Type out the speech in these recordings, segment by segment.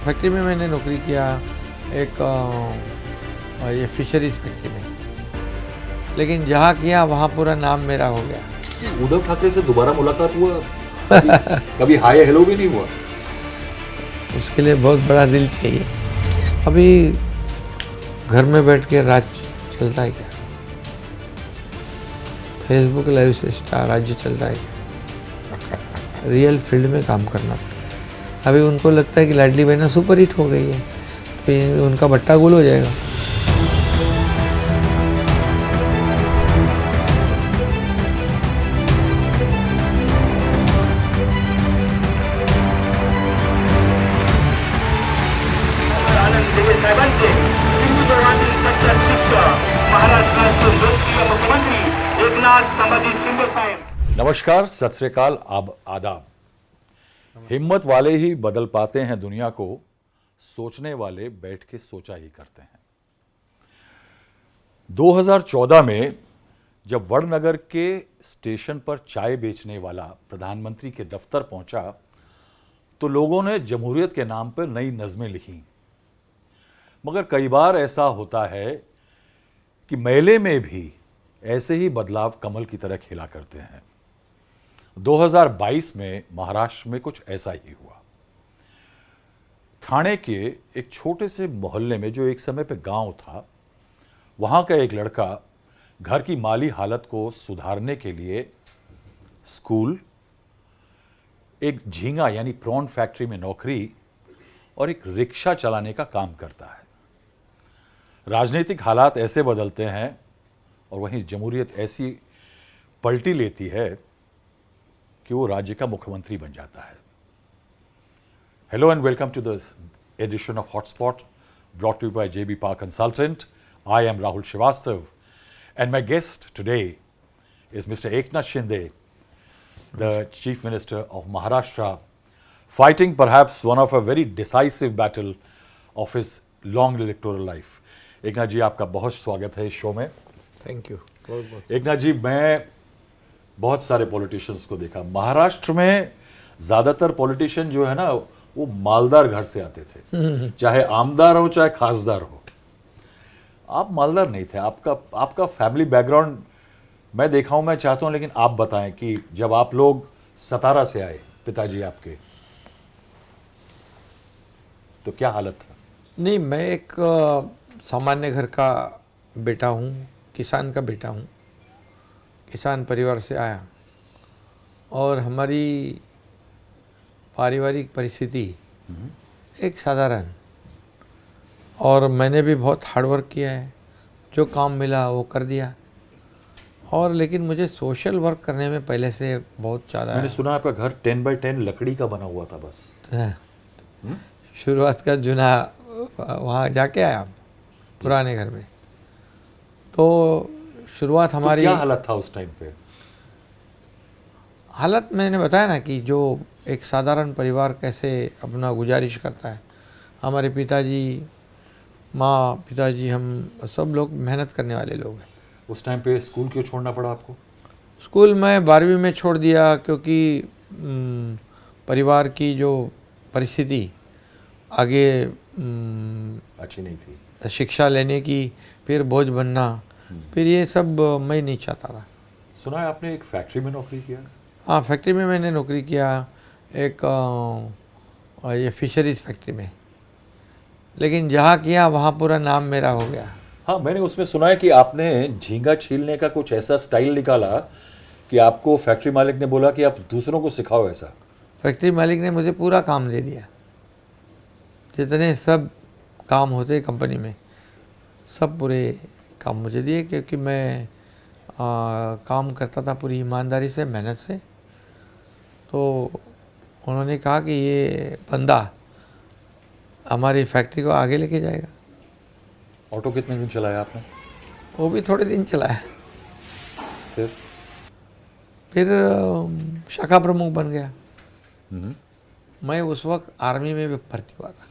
Factory में मैंने नौकरी किया, एक ये फिशरीज फैक्ट्री में, लेकिन जहाँ किया वहाँ पूरा नाम मेरा हो गया। उद्धव ठाकरे से दोबारा मुलाकात हुआ? कभी हाय हेलो भी नहीं हुआ? उसके लिए बहुत बड़ा दिल चाहिए। अभी घर में बैठ के राज चलता है क्या? फेसबुक लाइव से स्टार राज्य चलता है क्या? रियल फील्ड में काम करना पड़ता है। अभी उनको लगता है कि लाडली बहना सुपर हिट हो गई है, तो उनका बट्टा गुल हो जाएगा। साहेबांचे हिंदू धर्मातील सच्चा शिष्य महाराष्ट्राचे लोकप्रिय मुख्यमंत्री एकनाथ संभाजी शिंदे साहेब। नमस्कार, सत श्री अकाल, आदाब। हिम्मत वाले ही बदल पाते हैं दुनिया को, सोचने वाले बैठ के सोचा ही करते हैं। 2014 में जब वड़नगर के स्टेशन पर चाय बेचने वाला प्रधानमंत्री के दफ्तर पहुंचा तो लोगों ने जमहूरियत के नाम पर नई नज़में लिखी। मगर कई बार ऐसा होता है कि मेले में भी ऐसे ही बदलाव कमल की तरह खिला करते हैं। 2022 में महाराष्ट्र में कुछ ऐसा ही हुआ। ठाणे के एक छोटे से मोहल्ले में, जो एक समय पे गांव था, वहां का एक लड़का घर की माली हालत को सुधारने के लिए स्कूल, एक झींगा यानी प्रॉन फैक्ट्री में नौकरी और एक रिक्शा चलाने का काम करता है। राजनीतिक हालात ऐसे बदलते हैं और वहीं जमहूरियत ऐसी पलटी लेती है कि वो राज्य का मुख्यमंत्री बन जाता है। Hello and welcome to the edition of hotspot brought to you by JB Park Consultant. I am Rahul Srivastava and my guest today is Mr. Eknath Shinde, the Chief Minister of Maharashtra, fighting perhaps one of a very decisive battle of his long electoral life. Eknath ji, आपका बहुत स्वागत है इस show में। Thank you, बहुत बहुत। एकनाथ जी, मैं बहुत सारे पॉलिटिशियंस को देखा। महाराष्ट्र में ज़्यादातर पॉलिटिशियन जो है ना, वो मालदार घर से आते थे, चाहे आमदार हो चाहे खासदार हो। आप मालदार नहीं थे। आपका फैमिली बैकग्राउंड मैं देखा हूं, मैं चाहता हूं, लेकिन आप बताएं कि जब आप लोग सतारा से आए, पिताजी आपके, तो क्या हालत था? नहीं, मैं एक सामान्य घर का बेटा हूँ, किसान का बेटा हूँ, किसान परिवार से आया, और हमारी पारिवारिक परिस्थिति एक साधारण, और मैंने भी बहुत हार्ड वर्क किया है, जो काम मिला वो कर दिया। और लेकिन मुझे सोशल वर्क करने में पहले से बहुत ज़्यादा। मैंने सुना आपका घर 10x10 लकड़ी का बना हुआ था बस। शुरुआत का जुना वहाँ जाके आया पुराने घर में, तो शुरुआत हमारी। तो क्या हालत था उस टाइम पे? हालत मैंने बताया ना कि जो एक साधारण परिवार कैसे अपना गुजारिश करता है। हमारे पिताजी, माँ, पिताजी, हम सब लोग मेहनत करने वाले लोग हैं। उस टाइम पे स्कूल क्यों छोड़ना पड़ा आपको? स्कूल मैं 12वीं में छोड़ दिया, क्योंकि परिवार की जो परिस्थिति आगे अच्छी नहीं थी, शिक्षा लेने की, फिर बोझ बनना, फिर ये सब मैं नहीं चाहता था। सुना है आपने एक फैक्ट्री में नौकरी किया? हाँ, फैक्ट्री में मैंने नौकरी किया, एक ये फिशरीज फैक्ट्री में, लेकिन जहाँ किया वहाँ पूरा नाम मेरा हो गया। हाँ, मैंने उसमें सुना है कि आपने झींगा छीलने का कुछ ऐसा स्टाइल निकाला कि आपको फैक्ट्री मालिक ने बोला कि आप दूसरों को सिखाओ ऐसा। फैक्ट्री मालिक ने मुझे पूरा काम दे दिया, जितने सब काम होते कंपनी में, सब पूरे काम मुझे दिए, क्योंकि मैं काम करता था पूरी ईमानदारी से, मेहनत से। तो उन्होंने कहा कि ये बंदा हमारी फैक्ट्री को आगे लेके जाएगा। ऑटो कितने दिन चलाया आपने? वो भी थोड़े दिन चलाया, फिर शाखा प्रमुख बन गया। मैं उस वक्त आर्मी में भी भर्ती हुआ था।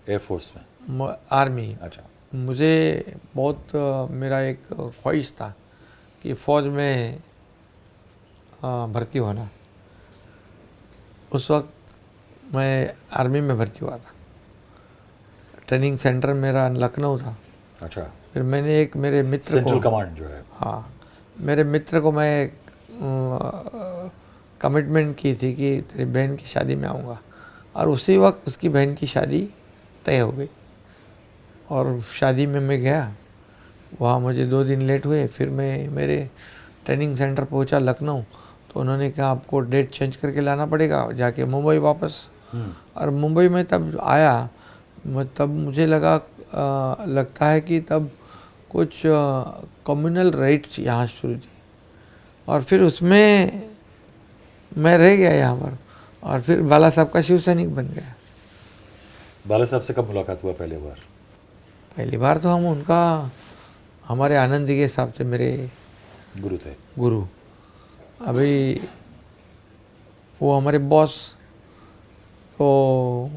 एयरफोर्स में? आर्मी। अच्छा। मुझे बहुत मेरा एक ख्वाहिश था कि फ़ौज में भर्ती होना। उस वक्त मैं आर्मी में भर्ती हुआ था। ट्रेनिंग सेंटर मेरा लखनऊ था। अच्छा, फिर मैंने एक मेरे मित्र सेंट्रल को, कमांड जो है। हाँ, मेरे मित्र को मैं कमिटमेंट की थी कि तेरी बहन की शादी में आऊँगा, और उसी वक्त उसकी बहन की शादी तय हो गई। और शादी में मैं गया, वहाँ मुझे 2 दिन लेट हुए। फिर मैं मेरे ट्रेनिंग सेंटर पहुँचा लखनऊ, तो उन्होंने कहा आपको डेट चेंज करके लाना पड़ेगा, जाके मुंबई वापस। और मुंबई में तब आया, तब मुझे लगता है कि तब कुछ कम्युनल राइट्स यहाँ शुरू थी, और फिर उसमें मैं रह गया यहाँ पर, और फिर बाला साहब का शिव सैनिक बन गया। बाला साहब से कब मुलाकात हुआ पहली बार? पहली बार तो हम उनका, हमारे आनंद दिगे साहब थे मेरे गुरु थे। गुरु। अभी वो हमारे बॉस, तो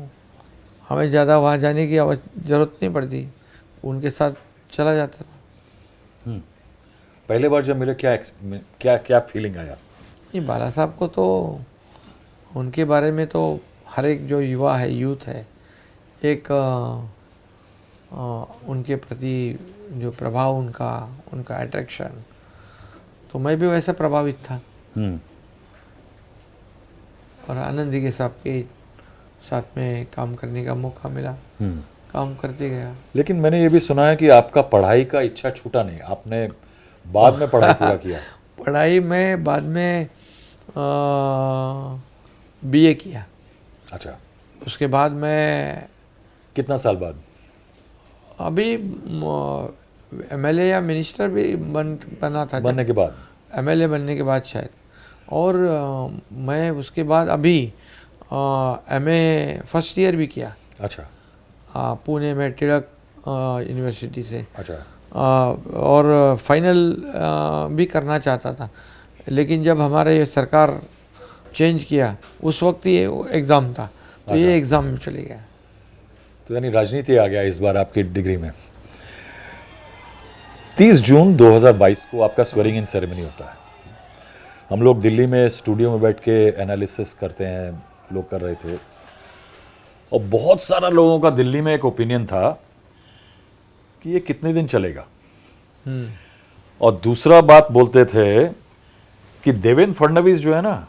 हमें ज़्यादा वहाँ जाने की ज़रूरत नहीं पड़ती, उनके साथ चला जाता था। पहले बार जब मिले क्या क्या फीलिंग आया? नहीं, बाला साहब को तो उनके बारे में तो हर एक जो युवा है, यूथ है, एक उनके प्रति जो प्रभाव उनका अट्रैक्शन, तो मैं भी वैसे प्रभावित था। और आनंद दिगे साहब के साथ में काम करने का मौका मिला, काम करते गया। लेकिन मैंने ये भी सुना है कि आपका पढ़ाई का इच्छा छूटा नहीं, आपने बाद में पढ़ाई पूरा किया। पढ़ाई में बाद में बीए किया। अच्छा, उसके बाद मैं कितना साल बाद? अभी एमएलए या मिनिस्टर भी बना था, बनने के बाद? एमएलए बनने के बाद शायद। और मैं उसके बाद अभी एमए फर्स्ट ईयर भी किया। अच्छा। पुणे में टिळक यूनिवर्सिटी से। अच्छा। और फाइनल भी करना चाहता था, लेकिन जब हमारे ये सरकार चेंज किया उस वक्त ये एग्ज़ाम था, तो ये एग्ज़ाम में चले गया। तो यानी राजनीति आ गया इस बार आपकी डिग्री में। 30 जून 2022 को आपका स्वेरिंग इन सेरेमनी होता है। हम लोग दिल्ली में स्टूडियो में बैठ के एनालिसिस करते हैं, लोग कर रहे थे, और बहुत सारा लोगों का दिल्ली में एक ओपिनियन था कि ये कितने दिन चलेगा। और दूसरा बात बोलते थे कि देवेंद्र फडणवीस जो है ना,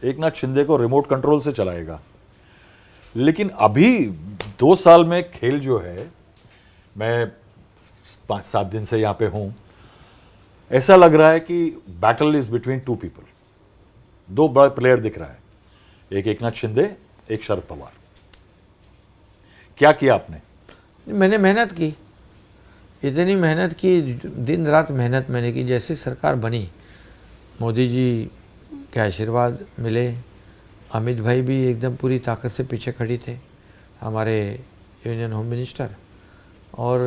एक नाथ शिंदे को रिमोट कंट्रोल से चलाएगा। लेकिन अभी 2 साल में खेल जो है, मैं 5-7 दिन से यहाँ पे हूँ, ऐसा लग रहा है कि बैटल इज बिटवीन 2 पीपल। 2 बड़े प्लेयर दिख रहा है, एक नाथ शिंदे, एक शरद पवार। क्या किया आपने? मैंने मेहनत की, इतनी मेहनत की, दिन रात मेहनत मैंने की। जैसे सरकार बनी, मोदी जी के आशीर्वाद मिले, अमित भाई भी एकदम पूरी ताकत से पीछे खड़ी थे, हमारे यूनियन होम मिनिस्टर। और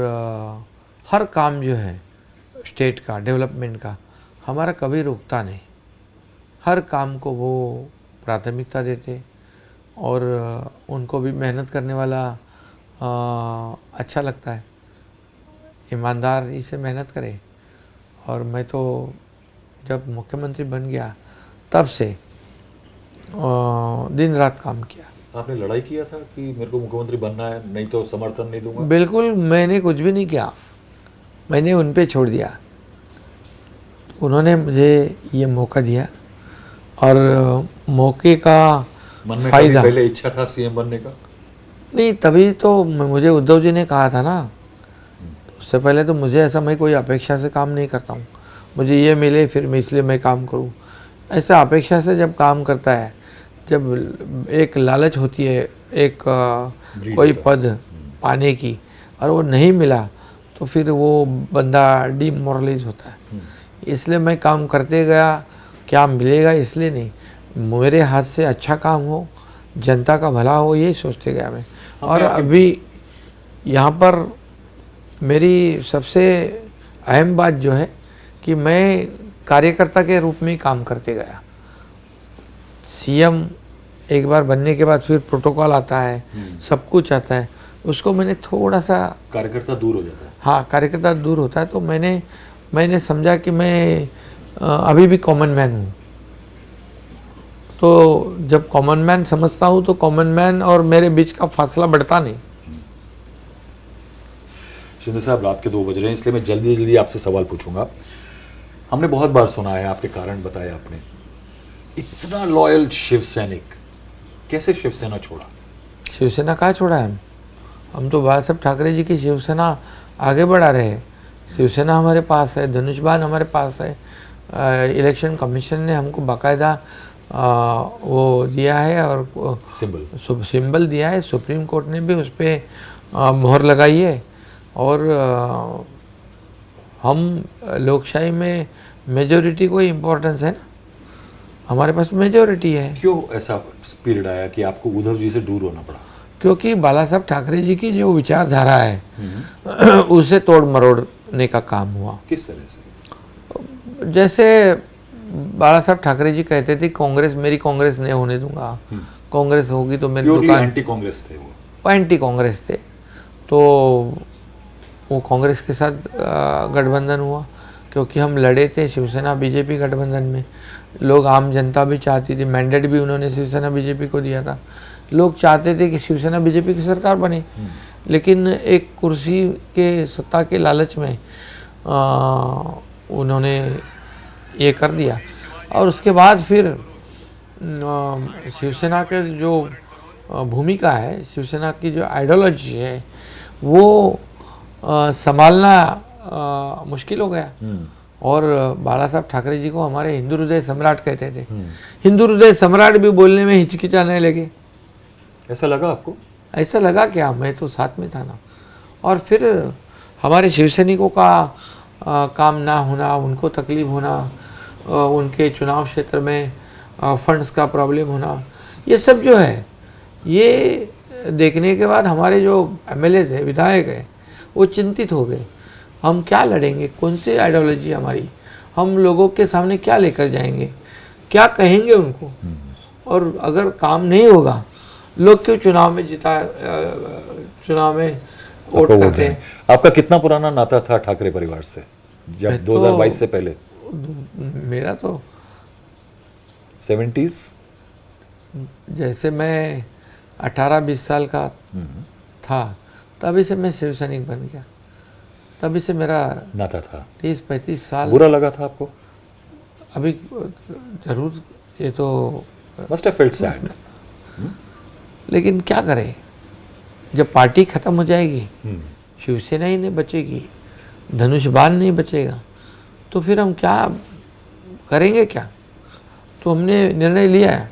हर काम जो है स्टेट का, डेवलपमेंट का, हमारा कभी रुकता नहीं। हर काम को वो प्राथमिकता देते, और उनको भी मेहनत करने वाला अच्छा लगता है, ईमानदारी से मेहनत करे। और मैं तो जब मुख्यमंत्री बन गया तब से दिन रात काम किया। आपने लड़ाई किया था कि मेरे को मुख्यमंत्री बनना है, नहीं तो समर्थन नहीं दूंगा? बिल्कुल, मैंने कुछ भी नहीं किया, मैंने उन पे छोड़ दिया। उन्होंने मुझे ये मौका दिया, और मौके का फायदा। पहले इच्छा था सीएम बनने का? नहीं, तभी तो मुझे उद्धव जी ने कहा था ना, उससे पहले तो मुझे ऐसा, मैं कोई अपेक्षा से काम नहीं करता हूँ, मुझे ये मिले फिर मैं इसलिए मैं काम करूँ। ऐसा अपेक्षा से जब काम करता है, जब एक लालच होती है एक कोई पद पाने की, और वो नहीं मिला, तो फिर वो बंदा डिमोरलाइज होता है। इसलिए मैं काम करते गया, क्या मिलेगा इसलिए नहीं, मेरे हाथ से अच्छा काम हो, जनता का भला हो, ये सोचते गया मैं। और अभी यहाँ पर मेरी सबसे अहम बात जो है कि मैं कार्यकर्ता के रूप में ही काम करते गया। सीएम एक बार बनने के बाद फिर प्रोटोकॉल आता है, सब कुछ आता है, उसको मैंने थोड़ा सा, कार्यकर्ता दूर हो जाता है। हाँ, कार्यकर्ता दूर होता है, तो मैंने समझा कि मैं अभी भी कॉमन मैन हूँ। तो जब कॉमन मैन समझता हूँ, तो कॉमन मैन और मेरे बीच का फासला बढ़ता नहीं। शिंदे साहब, रात के 2 बज रहे हैं, इसलिए मैं जल्दी जल्दी आपसे सवाल पूछूंगा। हमने बहुत बार सुना है, आपके कारण बताए आपने, इतना लॉयल शिव सैनिक, कैसे शिवसेना छोड़ा? शिवसेना कहाँ छोड़ा है? हम तो बाला साहब ठाकरे जी की शिवसेना आगे बढ़ा रहे हैं। शिवसेना हमारे पास है, धनुष बाण हमारे पास है। इलेक्शन कमीशन ने हमको बाकायदा वो दिया है और सिंबल दिया है। सुप्रीम कोर्ट ने भी उस पर मोहर लगाई है। और हम लोकशाही में मेजोरिटी को इम्पोर्टेंस है ना, हमारे पास मेजोरिटी है। क्यों ऐसा पीरियड आया कि आपको उद्धव जी से दूर होना पड़ा? क्योंकि बाला साहब ठाकरे जी की जो विचारधारा है उसे तोड़ मरोड़ने का काम हुआ। किस तरह से? जैसे बाला साहब ठाकरे जी कहते थे कांग्रेस, मेरी कांग्रेस नहीं होने दूंगा, कांग्रेस होगी तो मेरी दुकान। एंटी कांग्रेस थे वो एंटी कांग्रेस थे, तो वो कांग्रेस के साथ गठबंधन हुआ। क्योंकि हम लड़े थे शिवसेना बीजेपी गठबंधन में, लोग आम जनता भी चाहती थी, मैंडेट भी उन्होंने शिवसेना बीजेपी को दिया था। लोग चाहते थे कि शिवसेना बीजेपी की सरकार बने, लेकिन एक कुर्सी के सत्ता के लालच में उन्होंने ये कर दिया। और उसके बाद फिर शिवसेना के जो भूमिका है, शिवसेना की जो आइडियोलॉजी है, वो संभालना मुश्किल हो गया। और बाला साहब ठाकरे जी को हमारे हिंदू हृदय सम्राट कहते थे। हिंदू हृदय सम्राट भी बोलने में हिचकिचाने लगे। ऐसा लगा आपको? ऐसा लगा क्या, मैं तो साथ में था ना। और फिर हमारे शिवसैनिकों का काम ना होना, उनको तकलीफ होना, उनके चुनाव क्षेत्र में फंड्स का प्रॉब्लम होना, ये सब जो है, ये देखने के बाद हमारे जो एमएलएज है, विधायक है, वो चिंतित हो गए। हम क्या लड़ेंगे, कौन सी आइडियोलॉजी हमारी, हम लोगों के सामने क्या लेकर जाएंगे, क्या कहेंगे उनको। और अगर काम नहीं होगा, लोग क्यों चुनाव में वोट करते हैं। आपका कितना पुराना नाता था ठाकरे परिवार से, जब 2022 से पहले? मेरा तो 70s, जैसे मैं 18-20 साल का था तभी से मैं शिवसैनिक बन गया, तभी से मेरा नाता था। 30-35 साल। बुरा लगा था आपको? अभी जरूर, ये तो मस्ट हैव फेल्ट सैड। लेकिन क्या करें, जब पार्टी खत्म हो जाएगी, शिवसेना ही नहीं बचेगी, धनुष बाण नहीं बचेगा, तो फिर हम क्या करेंगे क्या। तो हमने निर्णय लिया है।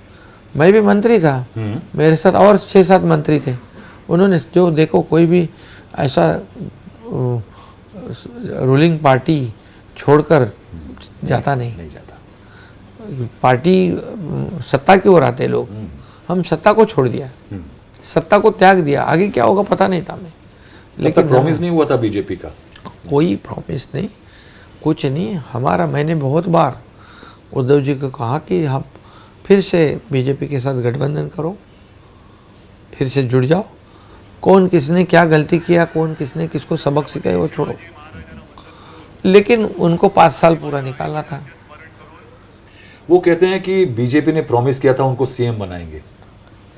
मैं भी मंत्री था, मेरे साथ और 6-7 मंत्री थे। उन्होंने जो देखो, कोई भी ऐसा रूलिंग पार्टी छोड़कर जाता नहीं जाता। पार्टी सत्ता की ओर आते लोग, हम सत्ता को छोड़ दिया, सत्ता को त्याग दिया। आगे क्या होगा पता नहीं था हमें। लेकिन प्रॉमिस नहीं हुआ था बीजेपी का? कोई प्रॉमिस नहीं, कुछ नहीं हमारा। मैंने बहुत बार उद्धव जी को कहा कि आप फिर से बीजेपी के साथ गठबंधन करो, फिर से जुड़ जाओ। कौन किसने क्या गलती किया, कौन किसने किसको सबक सिखाया, वो छोड़ो। लेकिन उनको 5 साल पूरा निकालना था। वो कहते हैं कि बीजेपी ने प्रॉमिस किया था उनको सीएम बनाएंगे,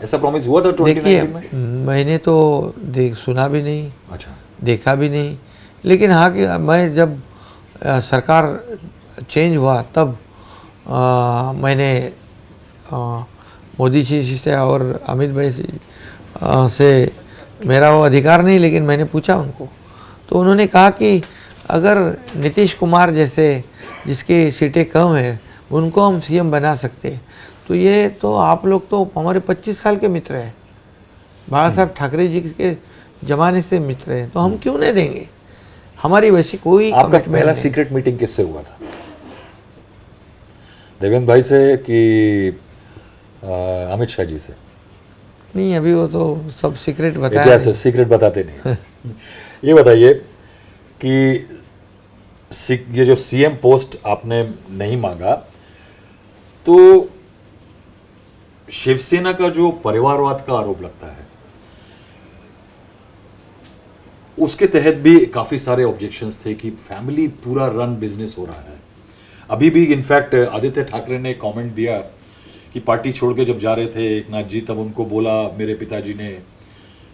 ऐसा प्रॉमिस हुआ था 2019 में? मैंने तो सुना भी नहीं, अच्छा, देखा भी नहीं। लेकिन हाँ कि मैं जब सरकार चेंज हुआ तब मैंने मोदी जी से और अमित भाई से मेरा वो अधिकार नहीं, लेकिन मैंने पूछा उनको, तो उन्होंने कहा कि अगर नीतीश कुमार जैसे जिसकी सीटें कम है उनको हम सीएम बना सकते, तो ये तो आप लोग तो हमारे 25 साल के मित्र हैं, बाला साहब ठाकरे जी के ज़माने से मित्र हैं, तो हम क्यों नहीं देंगे। हमारी वैसी कोई आपका पहला सीक्रेट मीटिंग किससे हुआ था? देवेंद्र भाई से कि अमित शाह जी से? नहीं, अभी वो तो सब सीक्रेट बताया। सीक्रेट बताते नहीं। ये बताइए कि ये जो सीएम पोस्ट आपने नहीं मांगा, तो शिवसेना का जो परिवारवाद का आरोप लगता है, उसके तहत भी काफी सारे ऑब्जेक्शंस थे कि फैमिली पूरा रन बिजनेस हो रहा है। अभी भी इनफैक्ट आदित्य ठाकरे ने कमेंट दिया कि पार्टी छोड़ के जब जा रहे थे एक नाथ जी, तब उनको बोला, मेरे पिताजी ने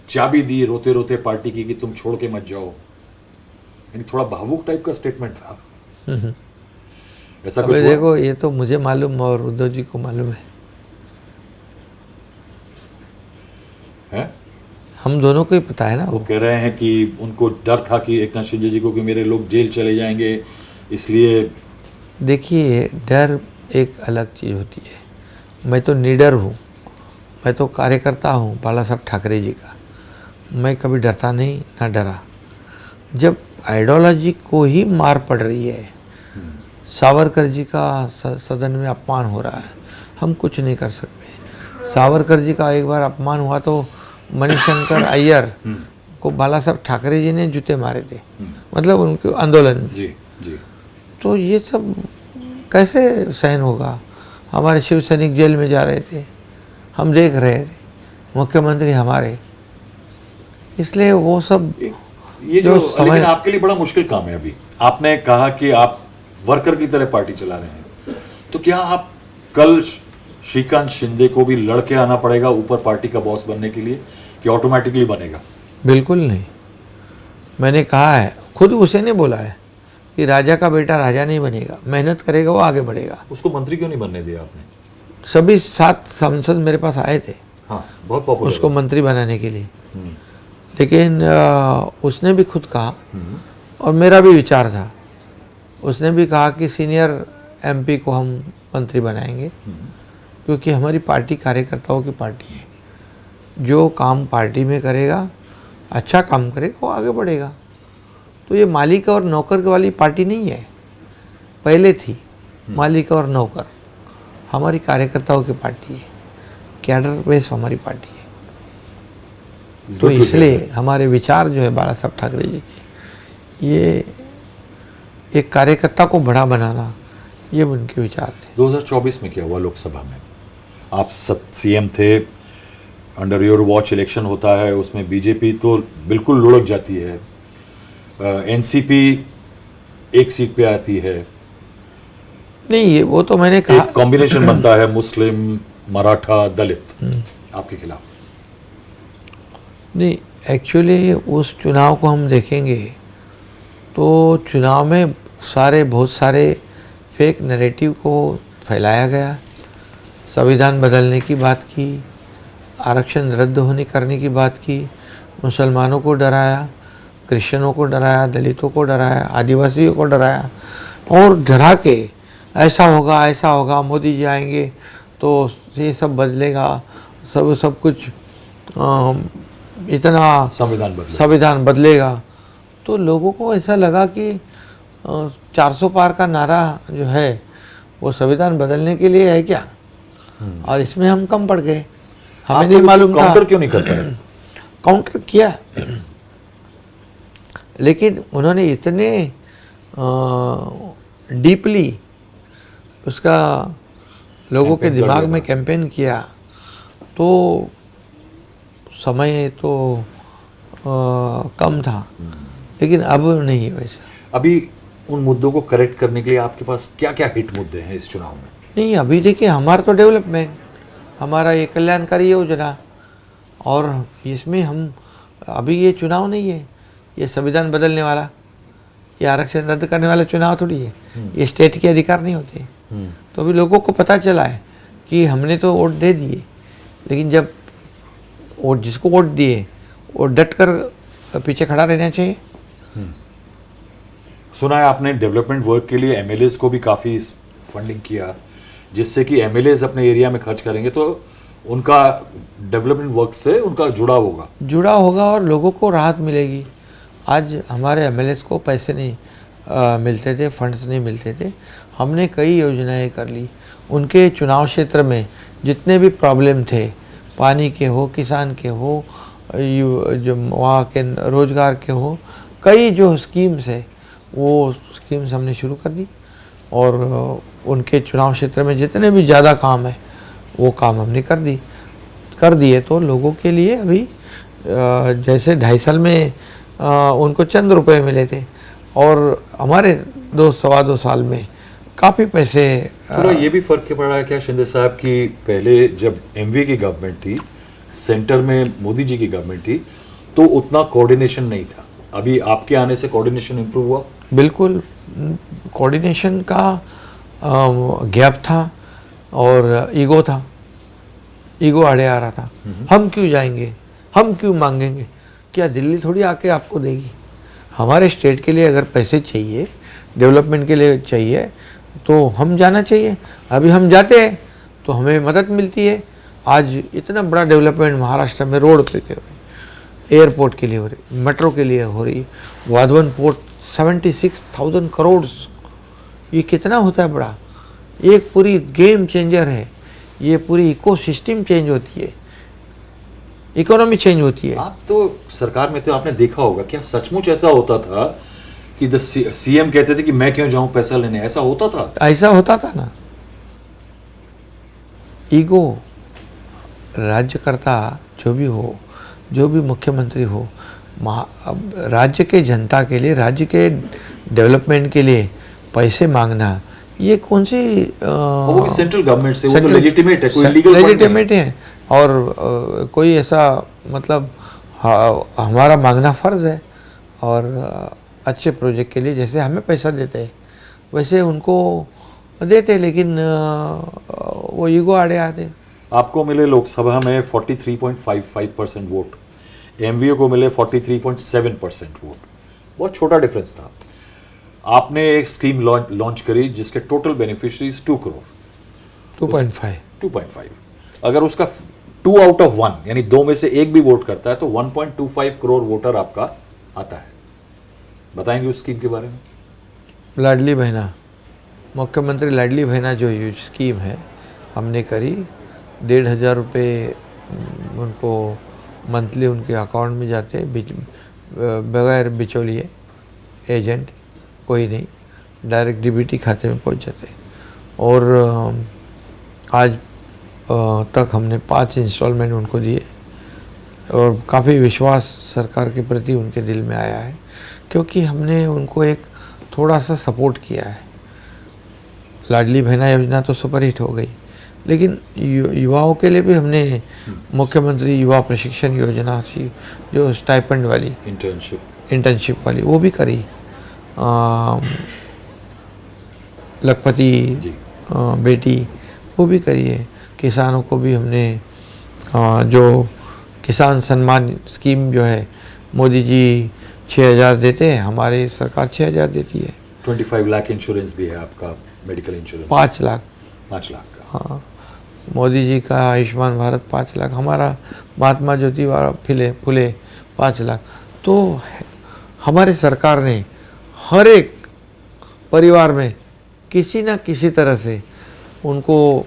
चाबी दी रोते रोते पार्टी की कि तुम छोड़ के मत जाओ। यानी थोड़ा भावुक टाइप का स्टेटमेंट था। ऐसा कुछ अबे हुआ? देखो, ये तो मुझे मालूम और उद्धव जी को मालूम है? हम दोनों को ही पता है ना। वो कह रहे हैं कि उनको डर था कि एकनाथ शिंदे जी को कि मेरे लोग जेल चले जाएंगे, इसलिए। देखिए, डर एक अलग चीज़ होती है। मैं तो निडर हूँ, मैं तो कार्यकर्ता हूँ बाला साहब ठाकरे जी का। मैं कभी डरता नहीं, ना डरा। जब आइडियोलॉजी को ही मार पड़ रही है, सावरकर जी का सदन में अपमान हो रहा है, हम कुछ नहीं कर सकते। सावरकर जी का एक बार अपमान हुआ तो मणिशंकर अय्यर को बाला साहब ठाकरे जी ने जूते मारे थे, मतलब उनके आंदोलन में। जी जी। तो ये सब कैसे सहन होगा? हमारे शिव सैनिक जेल में जा रहे थे, हम देख रहे थे, मुख्यमंत्री हमारे। इसलिए वो सब ये जो लेकिन आपके लिए बड़ा मुश्किल काम है। अभी आपने कहा कि आप वर्कर की तरह पार्टी चला रहे हैं, तो क्या आप कल श्रीकांत शिंदे को भी लड़के आना पड़ेगा ऊपर पार्टी का बॉस बनने के लिए, कि ऑटोमेटिकली बनेगा? बिल्कुल नहीं। मैंने कहा है, खुद उसे ने बोला है कि राजा का बेटा राजा नहीं बनेगा, मेहनत करेगा वो आगे बढ़ेगा। उसको मंत्री क्यों नहीं बनने दिया आपने? सभी 7 सांसद मेरे पास आए थे, हाँ, बहुत पॉपुलर उसको मंत्री बनाने के लिए। लेकिन उसने भी खुद कहा, और मेरा भी विचार था, उसने भी कहा कि सीनियर एमपी को हम मंत्री बनाएंगे, क्योंकि हमारी पार्टी कार्यकर्ताओं की पार्टी है। जो काम पार्टी में करेगा, अच्छा काम करेगा, वो आगे बढ़ेगा। तो ये मालिक और नौकर वाली पार्टी नहीं है, पहले थी मालिक और नौकर। हमारी कार्यकर्ताओं की पार्टी है, कैडर बेस हमारी पार्टी है। तो इसलिए हमारे विचार जो है बाला साहब ठाकरे जी के, ये एक कार्यकर्ता को बड़ा बनाना, ये उनके विचार थे। 2024 में क्या हुआ लोकसभा में? आप सीएम थे, अंडर योर वॉच इलेक्शन होता है, उसमें बीजेपी तो बिल्कुल लुढ़क जाती है, एनसीपी एक सीट पे आती है। नहीं, ये वो तो मैंने कहा, एक कॉम्बिनेशन बनता है मुस्लिम, मराठा, दलित आपके खिलाफ। नहीं, एक्चुअली उस चुनाव को हम देखेंगे तो चुनाव में बहुत सारे फेक नैरेटिव को फैलाया गया। संविधान बदलने की बात की, आरक्षण रद्द होने करने की बात की, मुसलमानों को डराया, क्रिश्चियनों को डराया, दलितों को डराया, आदिवासियों को डराया, और डरा के ऐसा होगा, मोदी जी आएंगे तो ये सब बदलेगा, सब कुछ इतना संविधान बदलेगा। तो लोगों को ऐसा लगा कि 400 पार का नारा जो है वो संविधान बदलने के लिए है क्या, और इसमें हम कम पड़ गए। हमें नहीं मालूम था। काउंटर क्यों नहीं कर पाए? काउंटर किया, लेकिन उन्होंने इतने डीपली उसका लोगों के दिमाग में कैंपेन किया, तो समय तो कम था, लेकिन अब नहीं वैसा। अभी उन मुद्दों को करेक्ट करने के लिए आपके पास क्या क्या हिट मुद्दे हैं इस चुनाव में? नहीं, अभी देखिए, हमारा तो डेवलपमेंट, हमारा ये कल्याणकारी योजना, और इसमें हम अभी ये चुनाव नहीं है, ये संविधान बदलने वाला, ये आरक्षण रद्द करने वाला चुनाव थोड़ी है, ये स्टेट के अधिकार नहीं होते। तो अभी लोगों को पता चला है कि हमने तो वोट दे दिए, लेकिन जब वोट जिसको वोट दिए वो डट कर पीछे खड़ा रहना चाहिए। सुना है आपने डेवलपमेंट वर्क के लिए एमएलएस को भी काफ़ी फंडिंग किया, जिससे कि एमएलएस अपने एरिया में खर्च करेंगे तो उनका डेवलपमेंट वर्क से उनका जुड़ा होगा और लोगों को राहत मिलेगी। आज हमारे एमएलएस को पैसे नहीं मिलते थे, फंड्स नहीं मिलते थे, हमने कई योजनाएं कर ली। उनके चुनाव क्षेत्र में जितने भी प्रॉब्लम थे, पानी के हो, किसान के हो, जो वहाँ के रोजगार के हो, कई जो स्कीम्स है वो स्कीम्स हमने शुरू कर दी, और उनके चुनाव क्षेत्र में जितने भी ज़्यादा काम है वो काम हमने कर दिए। तो लोगों के लिए अभी जैसे 2.5 साल में उनको चंद रुपए मिले थे, और हमारे 2-2.25 साल में काफ़ी पैसे। थोड़ा ये भी फर्क पड़ रहा है क्या शिंदे साहब की, पहले जब एमवी की गवर्नमेंट थी, सेंटर में मोदी जी की गवर्नमेंट थी, तो उतना कोऑर्डिनेशन नहीं था, अभी आपके आने से कोऑर्डिनेशन इंप्रूव हुआ? बिल्कुल, कोऑर्डिनेशन का गैप था और ईगो था, ईगो आड़े आ रहा था। हम क्यों जाएंगे, हम क्यों मांगेंगे, क्या दिल्ली थोड़ी आके आपको देगी? हमारे स्टेट के लिए अगर पैसे चाहिए, डेवलपमेंट के लिए चाहिए, तो हम जाना चाहिए। अभी हम जाते हैं तो हमें मदद मिलती है। आज इतना बड़ा डेवलपमेंट महाराष्ट्र में रोड पे के एयरपोर्ट के लिए हो रही, मेट्रो के लिए हो रही, वाधवन पोर्ट 76,000 करोड़, ये कितना होता है बड़ा, एक पूरी गेम चेंजर है। ये पूरी इकोसिस्टम चेंज होती है, इकोनॉमी चेंज होती है। आप तो सरकार में थे, आपने देखा होगा, क्या सचमुच ऐसा होता था कि सीएम कहते थे कि मैं क्यों जाऊं पैसा लेने? ऐसा होता था? ऐसा होता था ना। ईगो, राज्यकर्ता जो भी हो, जो भी मुख्यमंत्री हो, अब राज्य के जनता के लिए, राज्य के डेवलपमेंट के लिए पैसे मांगना, ये कौन सी वो भी सेंट्रल गवर्नमेंट से, वो तो लेजिटिमेट है, कोई लीगल लेजिटिमेट है। और कोई ऐसा मतलब हमारा मांगना फ़र्ज़ है। और अच्छे प्रोजेक्ट के लिए जैसे हमें पैसा देते हैं वैसे उनको देते, लेकिन वो ईगो आड़े आते। आपको मिले लोकसभा में 43.55% वोट, एमवीओ को मिले 43.7% वोट, बहुत छोटा डिफरेंस था। आपने एक स्कीम लॉन्च करी जिसके टोटल बेनिफिशरीज 2 करोड़ 2.5। अगर उसका 2 आउट ऑफ 1 यानी 2 में से 1 भी वोट करता है तो 1.25 करोड़ वोटर आपका आता है। बताएंगे उस स्कीम के बारे में? लाडली बहना, मुख्यमंत्री लाडली बहना जो स्कीम है हमने करी, 1,500 रुपये उनको मंथली उनके अकाउंट में जाते, बगैर बिचौलिए एजेंट कोई नहीं, डायरेक्ट डीबीटी खाते में पहुंच जाते। और आज तक हमने 5 इंस्टॉलमेंट उनको दिए और काफ़ी विश्वास सरकार के प्रति उनके दिल में आया है, क्योंकि हमने उनको एक थोड़ा सा सपोर्ट किया है। लाडली बहना योजना तो सुपरहिट हो गई, लेकिन युवाओं के लिए भी हमने मुख्यमंत्री युवा प्रशिक्षण योजना थी, जो स्टाइपेंड वाली इंटर्नशिप वाली, वो भी करी। लखपति बेटी वो भी करी है। किसानों को भी हमने जो किसान सम्मान स्कीम जो है, मोदी जी 6,000 देते हैं, हमारी सरकार 6,000 देती है। 25 लाख इंश्योरेंस भी है आपका, मेडिकल इंश्योरेंस 5 लाख 5 लाख का। हाँ, मोदी जी का आयुष्मान भारत 5 लाख, हमारा महात्मा ज्योतिबा फुले 5 लाख। तो हमारी सरकार ने हर एक परिवार में किसी न किसी तरह से उनको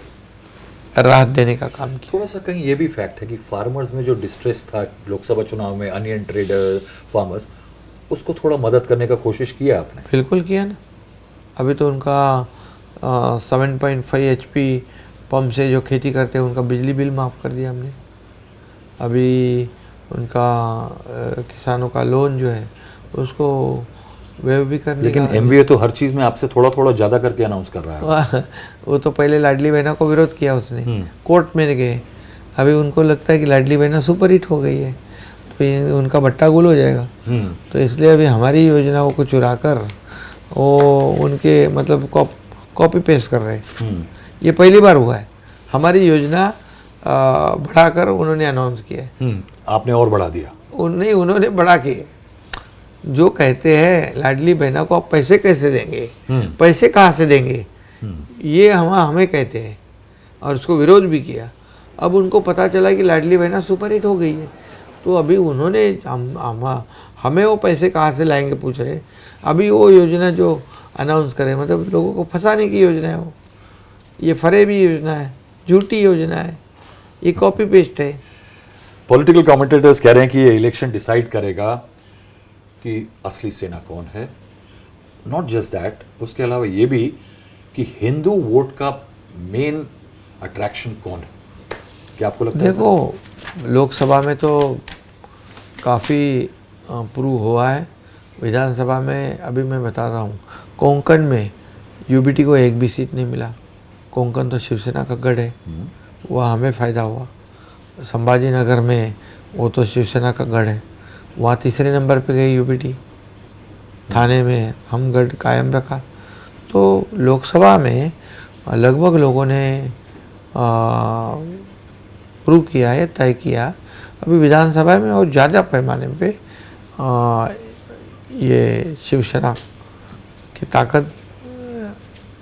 राहत देने का काम किया। थोड़ा सा कहीं ये भी फैक्ट है कि फार्मर्स में जो डिस्ट्रेस था लोकसभा चुनाव में, अनियन ट्रेडर फार्मर्स, उसको थोड़ा मदद करने का कोशिश किया आपने? बिल्कुल किया ना। अभी तो उनका 7.5 HP पंप से जो खेती करते हैं उनका बिजली बिल माफ़ कर दिया हमने। अभी उनका किसानों का लोन जो है उसको वेव भी करने, लेकिन एमवीए तो हर चीज़ में आपसे थोड़ा थोड़ा ज़्यादा करके अनाउंस कर रहा है। वो तो पहले लाडली बहना को विरोध किया उसने, कोर्ट में गए। अभी उनको लगता है कि लाडली बहना सुपर हिट हो गई है तो ये उनका बट्टा गुल हो जाएगा। तो इसलिए अभी हमारी योजनाओं को चुरा कर वो उनके मतलब कॉपी पेस्ट कर रहे हैं। ये पहली बार हुआ है। हमारी योजना बढ़ाकर उन्होंने अनाउंस किया है। आपने और बढ़ा दिया? नहीं, उन्होंने बढ़ा के जो कहते हैं लाडली बहना को आप पैसे कैसे देंगे, पैसे कहाँ से देंगे, ये हमें कहते हैं और उसको विरोध भी किया। अब उनको पता चला कि लाडली बहना सुपरहिट हो गई है तो अभी उन्होंने हमें वो पैसे कहाँ से लाएंगे पूछ रहे। अभी वो योजना जो अनाउंस करे मतलब लोगों को फंसाने की योजना है, वो ये फरेबी योजना है, झूठी योजना है, ये कॉपी पेस्ट है। पॉलिटिकल कमेंटेटर्स कह रहे हैं कि ये इलेक्शन डिसाइड करेगा कि असली सेना कौन है। नॉट जस्ट दैट, उसके अलावा ये भी कि हिंदू वोट का मेन अट्रैक्शन कौन है, क्या आपको लगता है? देखो, लोकसभा में तो काफ़ी प्रूव हुआ है। विधानसभा में अभी मैं बताता हूँ, कोंकण में यूबीटी को एक भी सीट नहीं मिला। कोंकण तो शिवसेना का गढ़ है, वह हमें फ़ायदा हुआ। संभाजी नगर में वो तो शिवसेना का गढ़ है, वहाँ तीसरे नंबर पे गई यूपीटी, थाने में हम गढ़ कायम रखा। तो लोकसभा में लगभग लोगों ने प्रूव किया है, तय किया। अभी विधानसभा में और ज़्यादा पैमाने पे ये शिवसेना की ताकत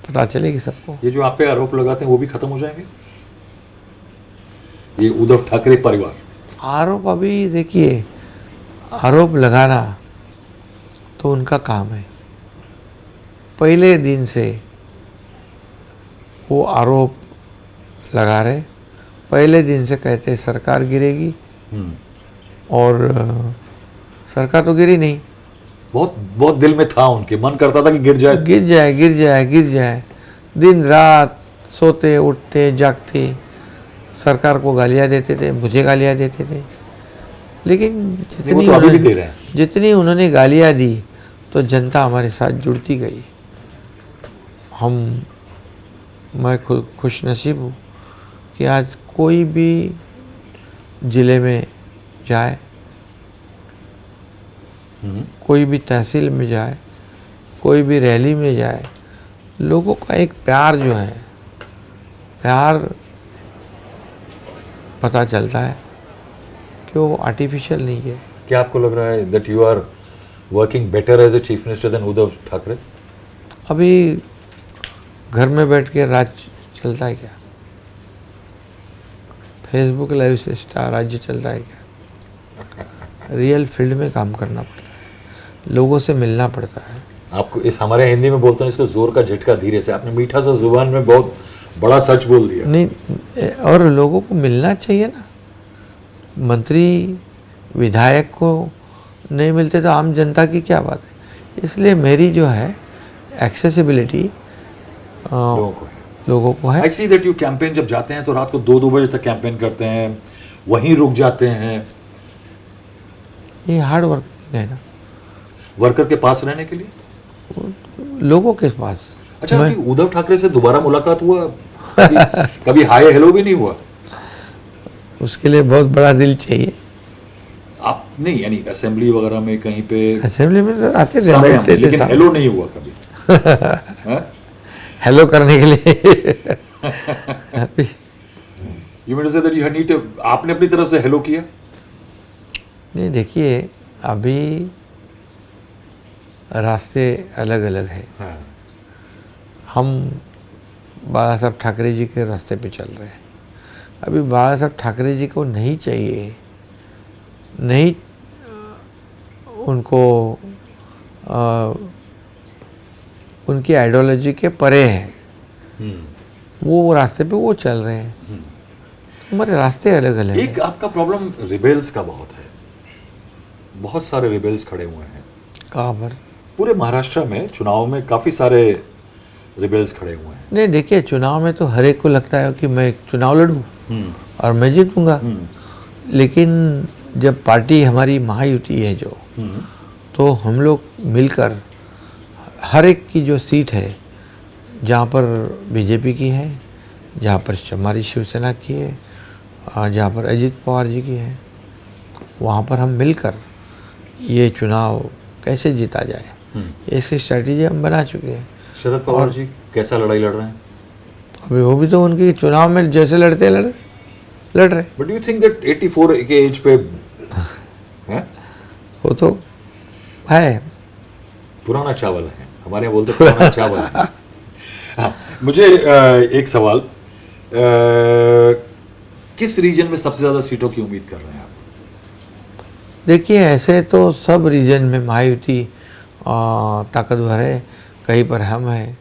पता चलेगी सबको। ये जो आप पे आरोप लगाते हैं वो भी खत्म हो जाएंगे, ये उद्धव ठाकरे परिवार? आरोप अभी देखिए, आरोप लगाना तो उनका काम है। पहले दिन से वो आरोप लगा रहे, पहले दिन से कहते सरकार गिरेगी, और सरकार तो गिरी नहीं। बहुत बहुत दिल में था, उनके मन करता था कि गिर जाए, गिर जाए, गिर जाए, गिर जाए। दिन रात सोते उठते जागते सरकार को गालियाँ देते थे, मुझे गालियाँ देते थे। लेकिन वो तो अभी भी दे रहे हैं। जितनी उन्होंने गालियाँ दी तो जनता हमारे साथ जुड़ती गई। मैं खुद खुश नसीब हूँ कि आज कोई भी ज़िले में जाए, कोई भी तहसील में जाए, कोई भी रैली में जाए, लोगों का एक प्यार जो है, प्यार पता चलता है कि वो आर्टिफिशियल नहीं है। क्या आपको लग रहा है that you are working better as a chief minister than Uddhav Thackeray? अभी घर में बैठ के राज चलता है क्या? फेसबुक लाइव से राज्य चलता है क्या? रियल फील्ड में काम करना पड़ता है, लोगों से मिलना पड़ता है। आपको इस हमारे हिंदी में बोलते हैं इसको जोर का झटका धीरे से, आपने मीठा सा जुबान में बहुत बड़ा सच बोल दिया। नहीं, और लोगों को मिलना चाहिए ना। मंत्री विधायक को नहीं मिलते तो आम जनता की क्या बात है। इसलिए मेरी जो है एक्सेसिबिलिटी लोगों को है। आई सी दैट यू कैंपेन जब जाते हैं तो रात को 2-2 बजे तक कैंपेन करते हैं, वहीं रुक जाते हैं। ये हार्ड वर्क है ना, वर्कर के पास रहने के लिए, लोगों के पास। अच्छा, आपकी उद्धव ठाकरे से दोबारा मुलाकात हुआ? कभी हाय हेलो भी नहीं हुआ? उसके लिए बहुत बड़ा दिल चाहिए। आप नहीं, यानी असेंबली वगैरह में कहीं पे? असेंबली में तो आते थे, समय में, बैठते थे, लेकिन हेलो नहीं हुआ कभी? हेलो करने के लिए you mean to say that you need to, आपने अपनी तरफ से हेलो किया? नहीं, देखिए अभी रास्ते अलग अलग है। हाँ। हम बाला साहब ठाकरे जी के रास्ते पे चल रहे हैं। अभी बाला साहब ठाकरे जी को नहीं चाहिए, नहीं उनको उनकी आइडियोलॉजी के परे है, वो रास्ते पे वो चल रहे हैं। हमारे रास्ते अलग अलग हैं। एक आपका प्रॉब्लम रिबेल्स का बहुत है, बहुत सारे रिबेल्स खड़े हुए हैं। कहाँ पर? पूरे महाराष्ट्र में चुनाव में काफी सारे रिबेल्स खड़े हुए हैं। नहीं, देखिए चुनाव में तो हर एक को लगता है कि मैं चुनाव लड़ूं और मैं जीतूंगा। लेकिन जब पार्टी हमारी महायुति है जो, तो हम लोग मिलकर हर एक की जो सीट है, जहाँ पर बीजेपी की है, जहाँ पर हमारी शिवसेना की है, जहाँ पर अजीत पवार जी की है, वहाँ पर हम मिलकर ये चुनाव कैसे जीता जाए, इसकी स्ट्रैटेजी हम बना चुके हैं। शरद पवार जी कैसा लड़ाई लड़ रहे हैं? अभी वो भी तो उनकी चुनाव में जैसे लड़ते लड़ रहे। बट यू थिंक दैट 84 के एज पे हैं? वो तो है, पुराना चावल है, हमारे यहाँ बोलते पुराना चावल है। हाँ, मुझे एक सवाल, किस रीजन में सबसे ज़्यादा सीटों की उम्मीद कर रहे हैं आप? देखिए ऐसे तो सब रीजन में महायुति ताकतवर है। कहीं पर हम हैं,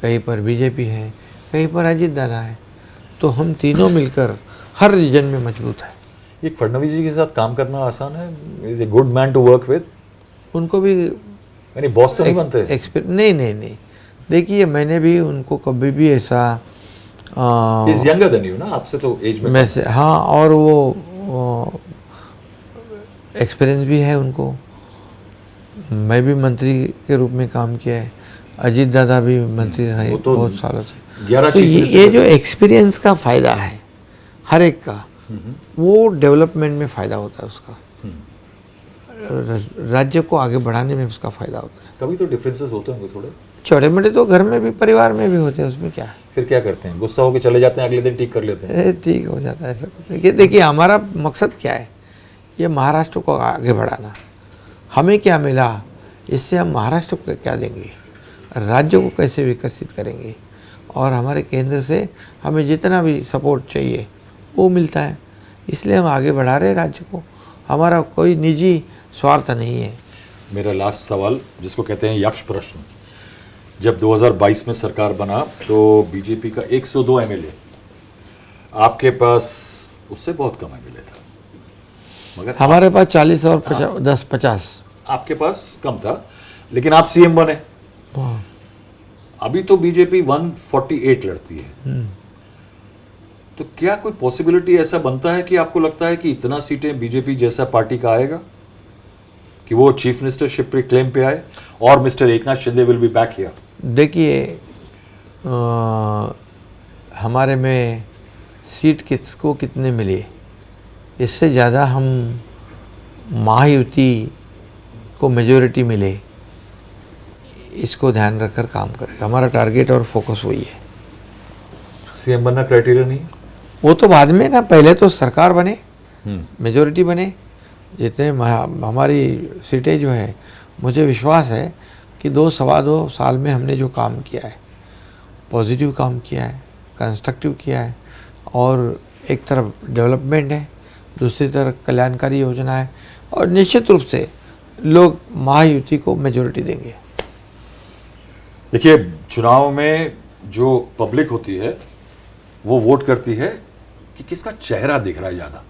कहीं पर बीजेपी है, कहीं पर अजीत दादा है। तो हम तीनों मिलकर हर रीजन में मजबूत है। ये फडणवीस जी के साथ काम करना आसान है? Is a good man to work with? उनको भी यानी बॉस तो नहीं बनते? नहीं। देखिए मैंने भी उनको कभी भी ऐसा इज यंगर देन यू ना, आपसे तो एज में मैं से, हाँ, और वो एक्सपीरियंस भी है उनको। मैं भी मंत्री के रूप में काम किया है, अजीत दादा भी मंत्री रहे तो बहुत सालों से। 11 तो ये जो एक्सपीरियंस का फ़ायदा है हर एक का, वो डेवलपमेंट में फ़ायदा होता है उसका। राज्य को आगे बढ़ाने में उसका फ़ायदा होता है। कभी तो डिफरेंसेस होते होंगे थोड़े, छोटे मोटे तो घर में भी परिवार में भी होते हैं, उसमें क्या है। फिर क्या करते हैं? गुस्सा होकर चले जाते हैं, अगले दिन ठीक कर लेते हैं? ठीक हो जाता है सब। देखिए हमारा मकसद क्या है, ये महाराष्ट्र को आगे बढ़ाना। हमें क्या मिला इससे, हम महाराष्ट्र को क्या देंगे, राज्य को कैसे विकसित करेंगे, और हमारे केंद्र से हमें जितना भी सपोर्ट चाहिए वो मिलता है, इसलिए हम आगे बढ़ा रहे हैं राज्य को। हमारा कोई निजी स्वार्थ नहीं है। मेरा लास्ट सवाल, जिसको कहते हैं यक्ष प्रश्न, जब 2022 में सरकार बना तो बीजेपी का 102 एमएलए, आपके पास उससे बहुत कम एमएलए था, मगर हमारे पास 40 और 10-50 आपके पास कम था, लेकिन आप सीएम बने। अभी तो बीजेपी 148 लड़ती है, तो क्या कोई पॉसिबिलिटी ऐसा बनता है कि आपको लगता है कि इतना सीटें बीजेपी जैसा पार्टी का आएगा कि वो चीफ मिनिस्टरशिप पे क्लेम पे आए और mister Eknath Shinde will be back here? देखिए हमारे में सीट किसको कितने मिले, इससे ज़्यादा हम महायुति को मेजॉरिटी मिले, इसको ध्यान रखकर काम करेगा। हमारा टारगेट और फोकस वही है। सीएम बनना क्राइटेरिया नहीं है? वो तो बाद में ना, पहले तो सरकार बने, मेजॉरिटी बने। जितने हमारी सीटें जो है, मुझे विश्वास है कि 2-2.25 साल में हमने जो काम किया है, पॉजिटिव काम किया है, कंस्ट्रक्टिव किया है, और एक तरफ डेवलपमेंट है, दूसरी तरफ कल्याणकारी योजना है, और निश्चित रूप से लोग महायुति को मेजॉरिटी देंगे। देखिए, चुनाव में जो पब्लिक होती है वो वोट करती है कि किसका चेहरा दिख रहा है ज़्यादा,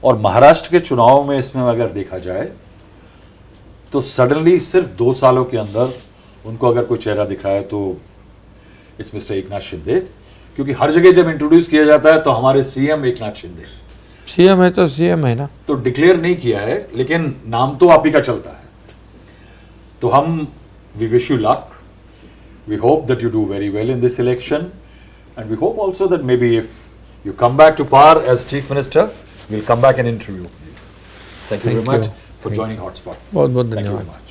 और महाराष्ट्र के चुनाव में इसमें अगर देखा जाए तो सडनली सिर्फ 2 सालों के अंदर उनको अगर कोई चेहरा दिख रहा है तो इस मिस्टर एकनाथ शिंदे, क्योंकि हर जगह जब इंट्रोड्यूस किया जाता है तो हमारे सीएम एकनाथ शिंदे, सीएम है तो सीएम है ना, तो डिक्लेयर नहीं किया है, लेकिन नाम तो आप ही का चलता है। तो हम we wish you luck, we hope that you do very well in this election, and we hope also that maybe if you come back to power as chief minister, we'll come back and interview you. Thank you very much for joining Hotspot. बहुत बहुत Thank you very धन्यवाद। much.